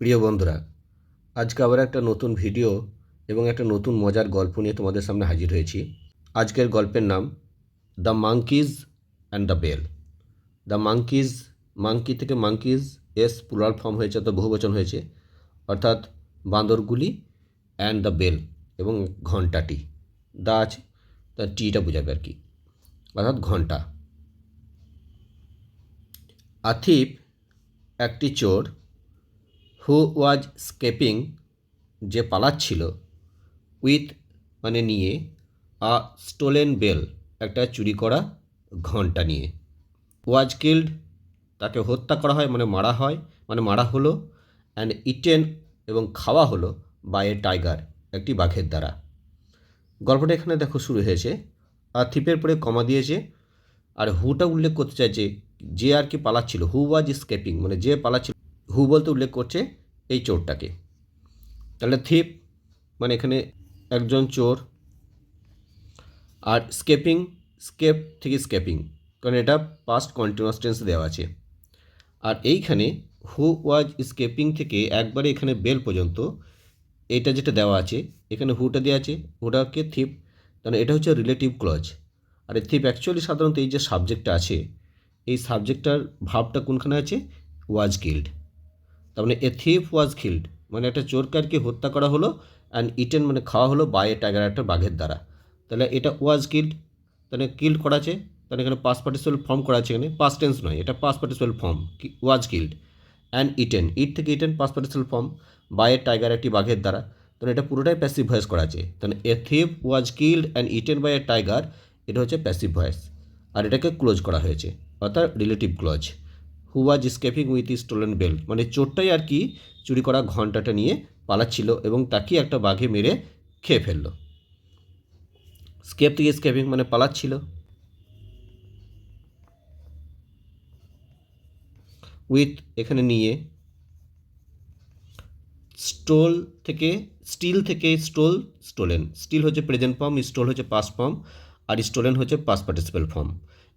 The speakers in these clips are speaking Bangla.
প্রিয় বন্ধুরা, আজকে আবার একটা নতুন ভিডিও এবং একটা নতুন মজার গল্প নিয়ে তোমাদের সামনে হাজির হয়েছি। আজকের গল্পের নাম the monkeys and the bell. The monkeys, monkey থেকে মাঙ্কিজ, এস প্লুরাল ফর্ম হয়েছে, তো বহুবচন হয়েছে, অর্থাৎ বাঁদরগুলি, অ্যান্ড দ্য বেল এবং ঘণ্টাটি। দা আছে, তার টিটা বোঝাবে আর কি, অর্থাৎ ঘণ্টা। আথিফ একটি চোর, হু ওয়াজ স্কেপিং, যে পালাচ্ছিল, উইথ মানে নিয়ে, আ স্টোলেন বেল, একটা চুরি করা ঘণ্টা নিয়ে। ওয়াজ কিল্ড, তাকে হত্যা করা হয় মানে মারা হয়, মানে মারা হলো, অ্যান্ড ইটেন এবং খাওয়া হলো, বাই এ টাইগার, একটি বাঘের দ্বারা। গল্পটা এখানে দেখো শুরু হয়েছে, আর থিপের পরে কমা দিয়েছে, আর হুটা উল্লেখ করতে চাইছে যে আর কি পালাচ্ছিল, হু ওয়াজ স্কেপিং মানে যে পালাচ্ছিল, হু বলতে উল্লেখ করছে এই চোরটাকে। তাহলে থিপ মানে এখানে একজন চোর, আর স্কেপিং, স্কেপ থেকে স্কেপিং, কারণ এটা পাস্ট কন্টিনিউয়াস টেন্স দেওয়া আছে। আর এইখানে হু ওয়াজ স্কেপিং থেকে একবারে এখানে বেল পর্যন্ত এটা যেটা দেওয়া আছে, এখানে হুটা দেওয়া আছে, হুটাকে থিপ, কারণ এটা হচ্ছে রিলেটিভ ক্লজ। আর এই থিপ অ্যাকচুয়ালি সাধারণত এই যে সাবজেক্টটা আছে, এই সাবজেক্টটার ভাবটা কোনখানে আছে, ওয়াজ কিল্ড। তার মানে এ থিপ ওয়াজ কিল্ড মানে একটা চোরকে আর কি হত্যা করা হলো, অ্যান্ড ইটেন মানে খাওয়া হলো, বাই এ টাইগার, একটা বাঘের দ্বারা। তাহলে এটা ওয়াজ কিল্ড, তাহলে কিল্ড করা আছে, তাহলে এখানে পাস্ট পার্টিসিপাল ফর্ম করা আছে, এখানে পাস্ট টেন্স নয়, এটা past participle form, was killed. And eaten, eat থেকে eaten past participle form, by a tiger, একটি বাঘের দ্বারা। তাহলে এটা পুরোটাই প্যাসিভ ভয়েস করা আছে, তাহলে a thief was killed and eaten by a tiger, এটা হচ্ছে প্যাসিভ ভয়েস, আর এটাকে ক্লোজ করা হয়েছে, অর্থাৎ relative clause. Who was escaping with stolen belt মানে চোরটাই আর কি চুরি করা ঘণ্টাটা নিয়ে পালাচ্ছিল এবং তাকে একটা বাঘে মেরে খেয়ে ফেললো। স্কেপ থেকে স্কেপিং মানে পালাচ্ছিল, উইথ এখানে নিয়ে, স্টোল থেকে, স্টিল থেকে স্টোল, স্টোলেন, স্টিল হচ্ছে প্রেজেন্ট ফর্ম, স্টোল হচ্ছে পাস্ট ফর্ম, আর স্টোলেন হচ্ছে পাস্ট পার্টিসিপাল ফর্ম।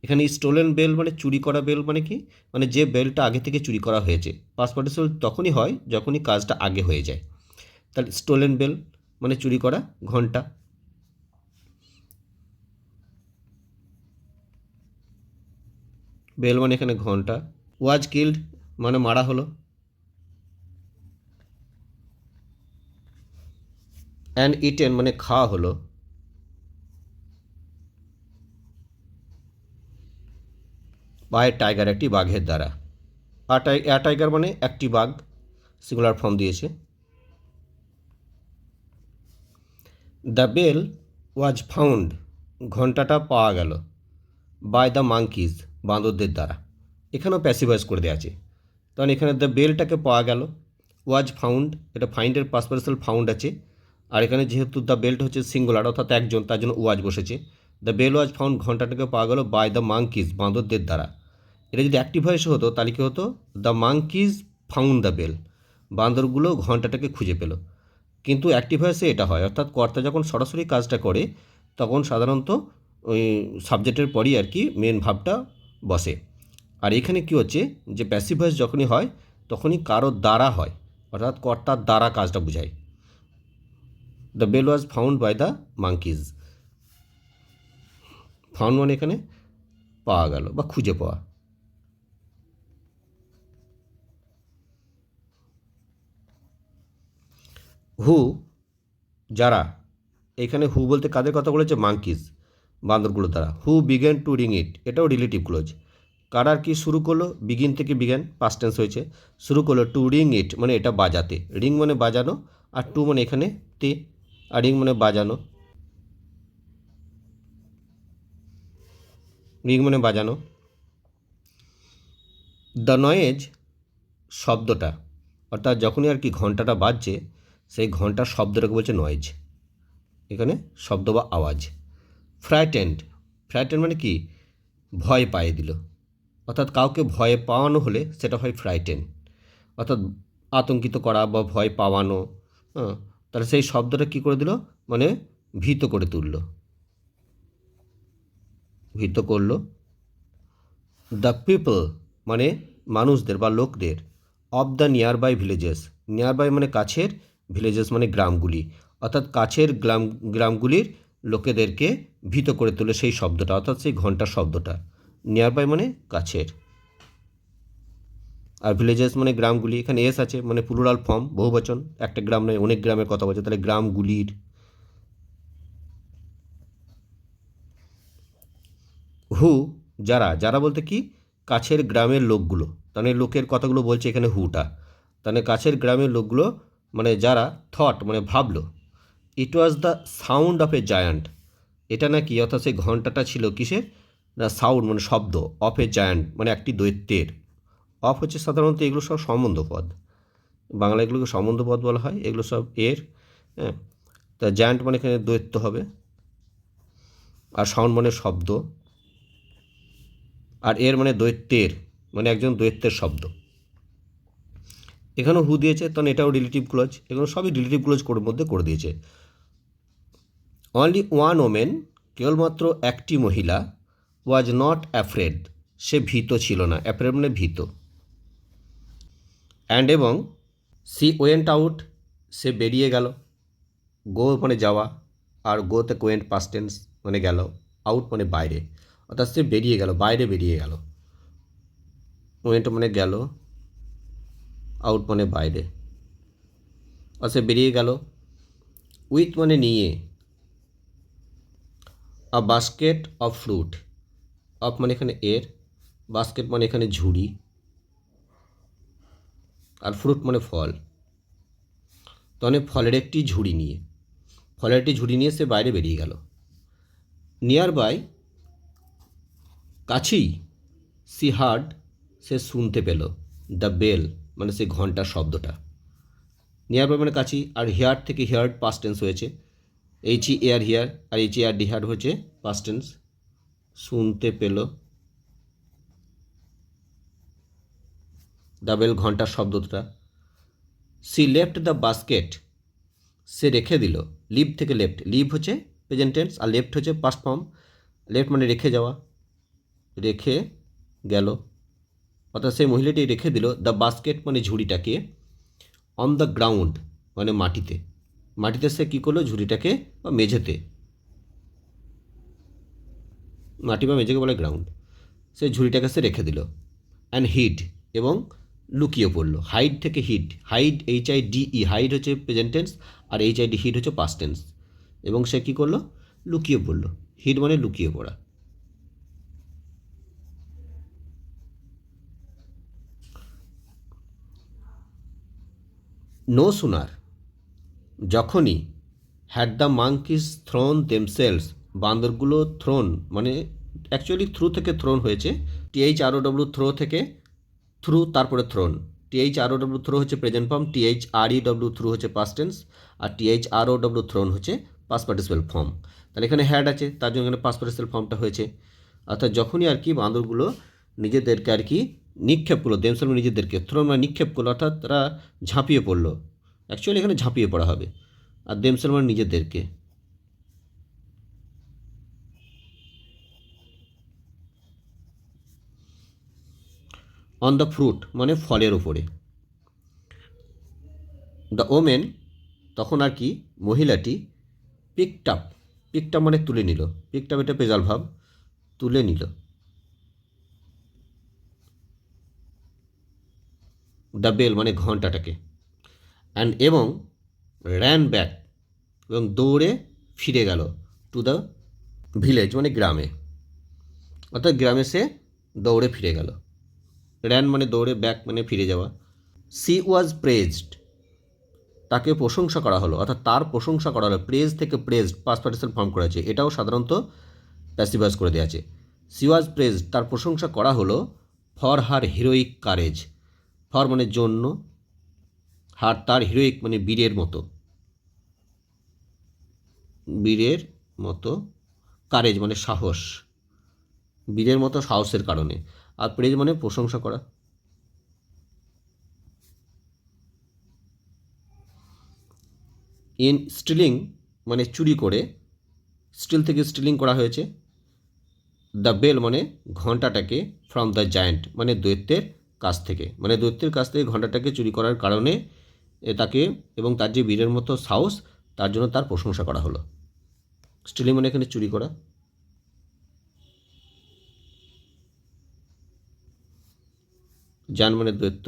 এখানে স্টোলেন বেল মানে চুরি করা বেল, মানে কি, মানে যে বেলটা আগে থেকে চুরি করা হয়েছে। পাস্ট পার্টিসিপাল তখনই হয় যখনই কাজটা আগে হয়ে যায়। তাহলে স্টোলেন বেল মানে চুরি করা ঘণ্টা। বেল মানে এখানে ঘণ্টা। ওয়াজ কিল্ড মানে মারা হলো, অ্যান্ড ইটেন মানে খাওয়া হলো, বাই টাইগার, একটি বাঘের দ্বারা। আর টাইগার মানে একটি বাঘ, সিঙ্গুলার ফর্ম দিয়েছে। দ্য বেল ওয়াজ ফাউন্ড, ঘণ্টাটা পাওয়া গেল, বাই দ্য মাঙ্কিজ, বাঁদরদের দ্বারা। এখানেও প্যাসিভাইজ করে দেওয়া আছে, কারণ এখানে দ্য বেলটাকে পাওয়া গেল, ওয়াজ ফাউন্ড, এটা ফাইন্ডের পাস্ট পার্টিসিপাল ফাউন্ড আছে, আর এখানে যেহেতু দ্য বেলটা হচ্ছে সিঙ্গুলার অর্থাৎ একজন, তার জন্য ওয়াজ বসেছে। দ্য বেল ওয়াজ ফাউন্ড, ঘণ্টাটাকে পাওয়া গেল, বাই দ্য মাঙ্কিজ, বাঁদরদের দ্বারা। এটা যদি অ্যাক্টিভ ভয়েসে হতো তাহলে কী হতো, the monkeys found the bell, বাঁদরগুলো ঘণ্টাটাকে খুঁজে পেল। কিন্তু অ্যাক্টিভ ভয়েসে এটা হয়, অর্থাৎ কর্তা যখন সরাসরি কাজটা করে তখন সাধারণত ওই সাবজেক্টের পরই আর কি মেন ভাবটা বসে। আর এখানে কী হচ্ছে, যে প্যাসিভ ভয়েস যখনই হয় তখনই কারোর দ্বারা হয়, অর্থাৎ কর্তার দ্বারা কাজটা বোঝায়। The bell was found by the monkeys, found মানে এখানে পাওয়া গেল বা খুঁজে পাওয়া। হু, যারা, এখানে হু বলতে কাদের কথা বলেছে, মাঙ্কিজ, বান্দরগুলো দ্বারা। হু বিগ্যান টু রিং ইট, এটাও রিলেটিভ ক্লোজ। কারা কি শুরু করলো, বিগিন থেকে বিগ্যান পাস্ট টেন্স হয়েছে, শুরু করলো টু রিং ইট মানে এটা বাজাতে, রিং মানে বাজানো, আর টু মানে এখানে তে, আর রিং মানে বাজানো, রিং মানে বাজানো। দ্য নয়েজ, শব্দটা, অর্থাৎ যখনই আর কি ঘন্টাটা বাজছে সেই ঘন্টার শব্দটাকে বলছে নয়েজ, এখানে শব্দ বা আওয়াজ। ফ্রাইটেন্ড, ফ্রাইটেন্ড মানে কি, ভয় পাইয়ে দিল, অর্থাৎ কাউকে ভয়ে পাওয়ানো হলে সেটা হয় ফ্রাইটেন, অর্থাৎ আতঙ্কিত করা বা ভয় পাওয়ানো। হ্যাঁ, তাহলে সেই শব্দটা কী করে দিল, মানে ভীত করে তুলল, ভীত করল। দ্য পিপল মানে মানুষদের বা লোকদের, of the nearby villages. Nearby মানে কাছের, ভিলেজেস মানে গ্রামগুলি, অর্থাৎ কাছের গ্রামগুলির লোকেদেরকে ভীত করে তোলে সেই শব্দটা, অর্থাৎ সেই ঘন্টার শব্দটা। নিয়ার বাই মানে কাছের, আর ভিলেজেস মানে গ্রামগুলি। এখানে এস আছে মানে প্লুরাল ফর্ম, বহুবচন, একটা গ্রাম নয় অনেক গ্রামের কথা বলছে, তাহলে গ্রামগুলির। হু যারা, যারা বলতে কি কাছের গ্রামের লোকগুলো, তাহলে লোকের কথাগুলো বলছে এখানে হুটা, তাহলে কাছের গ্রামের লোকগুলো মানে যারা থট মানে ভাবলো, it was the sound of a giant, এটা নাকি অর্থাৎ সেই ঘন্টাটা ছিল কিসের না সাউন্ড মানে শব্দ, অফ এ জায়ান্ট মানে একটি দৈত্যের। অফ হচ্ছে সাধারণত এগুলো সব সম্বন্ধ পদ, বাংলা এগুলোকে সম্বন্ধ পদ বলা হয়, এগুলো সব এর। হ্যাঁ, তা জায়ান্ট মানে এখানে দৈত্য হবে, আর সাউন্ড মানে শব্দ, আর এর মানে দৈত্যের, মানে একজন দৈত্যের শব্দ। এখানেও হু দিয়েছে, তখন এটাও রিলেটিভ ক্লোজ, এগুলো সবই রিলেটিভ ক্লোজ কোড মধ্যে করে দিয়েছে। অনলি ওয়ান ওমেন, কেবলমাত্র একটি মহিলা, ওয়াজ নট অ্যাফ্রেড, সে ভীত ছিল না, অ্যাফ্রেড মানে ভীত। অ্যান্ড এবং সি ওয়েন্ট আউট, সে বেরিয়ে গেল, গো মানে যাওয়া, আর গোতে ওয়েন্ট পাস্ট টেন্স মানে গেল, আউট মানে বাইরে, অর্থাৎ সে বেরিয়ে গেল, বাইরে বেরিয়ে গেল। ওয়েন্ট মানে গেল, আউট মানে বাইরে, আর সে বেরিয়ে গেল। উইথ মানে নিয়ে, a basket of fruit, of মানে এখানে এর, বাস্কেট মানে এখানে ঝুড়ি, আর ফ্রুট মানে ফল, তখন ফলের একটি ঝুড়ি নিয়ে, ফলের একটি ঝুড়ি নিয়ে সে বাইরে বেরিয়ে গেল। নিয়ার বাই কাছেই, সি হার্ড, সে শুনতে পেল, দ্য বেল মানে সে ঘন্টার শব্দটা। নিয়ার বাই মানে কাছেই, আর হিয়ার থেকে হিয়ার্ড পাস্ট টেন্স হয়েছে, এইচ ই এয়ার হিয়ার আর H E R D heard হচ্ছে পাস্ট টেন্স, শুনতে পেল, দ্য বেল ঘন্টার শব্দটা। সি লেফট দ্য বাস্কেট, সে রেখে দিল, লিভ থেকে লেফট, লিভ হচ্ছে প্রেজেন্ট টেন্স আর লেফট হচ্ছে পাস্ট ফর্ম, লেফট মানে রেখে যাওয়া, রেখে গেল, অর্থাৎ সেই মহিলাটি রেখে দিল দ্য বাস্কেট মানে ঝুড়িটাকে, অন দ্য গ্রাউন্ড মানে মাটিতে, মাটিতে সে কী করলো ঝুড়িটাকে, বা মেঝেতে, মাটি বা মেঝেকে বলে গ্রাউন্ড, সে ঝুড়িটাকে সে রেখে দিল। অ্যান্ড হিড এবং লুকিয়ে পড়লো, হাইড থেকে hid, hide H I D E, hide হচ্ছে প্রেজেন্ট টেন্স আর এইচ আই ডি হিড হচ্ছে পাস্ট টেন্স, এবং সে কী করলো লুকিয়ে পড়লো, হিড মানে লুকিয়ে পড়া। নো সুনার, যখনই, had the monkeys thrown themselves, বান্দরগুলো থ্রোন মানে অ্যাকচুয়ালি থ্রু থেকে থ্রোন হয়েছে, T H R O W throw থেকে থ্রু তারপরে thrown, T H R O W throw হচ্ছে present form, T H R E W threw হচ্ছে পাস্ট টেন্স, আর T H R O W thrown হচ্ছে পাস্ট পার্টিসিপেল ফর্ম। তাহলে এখানে হ্যাড আছে, তার জন্য এখানে পাস্ট পার্টিসিপেল ফর্মটা হয়েছে। অর্থাৎ যখনই আর কি বান্দরগুলো নিজেদেরকে আর কি নিক্ষেপ করলো, দেমসেলস নিজেদেরকে, থ্রোন মানে নিক্ষেপ করলো, অর্থাৎ তারা ঝাঁপিয়ে পড়লো, অ্যাকচুয়ালি এখানে ঝাঁপিয়ে পড়া হবে, আর দেমসেলস মানে নিজেদেরকে। অন দ্য ফ্রুট মানে ফলের ওপরে। দ্য ওমেন তখন আর কি মহিলাটি, পিকড আপ, পিকড আপ মানে তুলে নিল, পিকড আপ এটা প্রেজাল ভাব, তুলে নিল, দ্য বেল মানে ঘন্টাটাকে, অ্যান্ড এবং র্যান ব্যাক এবং দৌড়ে ফিরে গেল, টু দ্য ভিলেজ মানে গ্রামে, অর্থাৎ গ্রামে সে দৌড়ে ফিরে গেল, র্যান মানে দৌড়ে, ব্যাক মানে ফিরে যাওয়া। সি ওয়াজ প্রেজড, তাকে প্রশংসা করা হলো, অর্থাৎ তার প্রশংসা করা হলো, প্রেজ থেকে প্রেজড পাস্ট পার্টিসিপেল ফর্ম করা আছে, এটাও সাধারণত প্যাসিভাইজ করে দেওয়া আছে। সি ওয়াজ প্রেজড, তার প্রশংসা করা হলো, for her heroic courage, for মানে জন্য, হার তার, হিরোইক মানে বীরের মতো, বীরের মতো, কারেজ মানে সাহস, বীরের মতো সাহসের কারণে, আর প্রেজ মানে প্রশংসা করা। ইন স্টিলিং মানে চুরি করে, স্টিল থেকে স্টিলিং করা হয়েছে। দ্য বেল মানে ঘন্টাটাকে, ফ্রম দ্য জায়ান্ট মানে দৈত্যের কাছ থেকে, মানে দৈত্যের কাছ থেকে ঘণ্টাটাকে চুরি করার কারণে তাকে এবং তার যে বীরের মতো সাহস, তার জন্য তার প্রশংসা করা হলো। স্টিলিং মানে এখানে চুরি করা। জান মানে দৈত্য।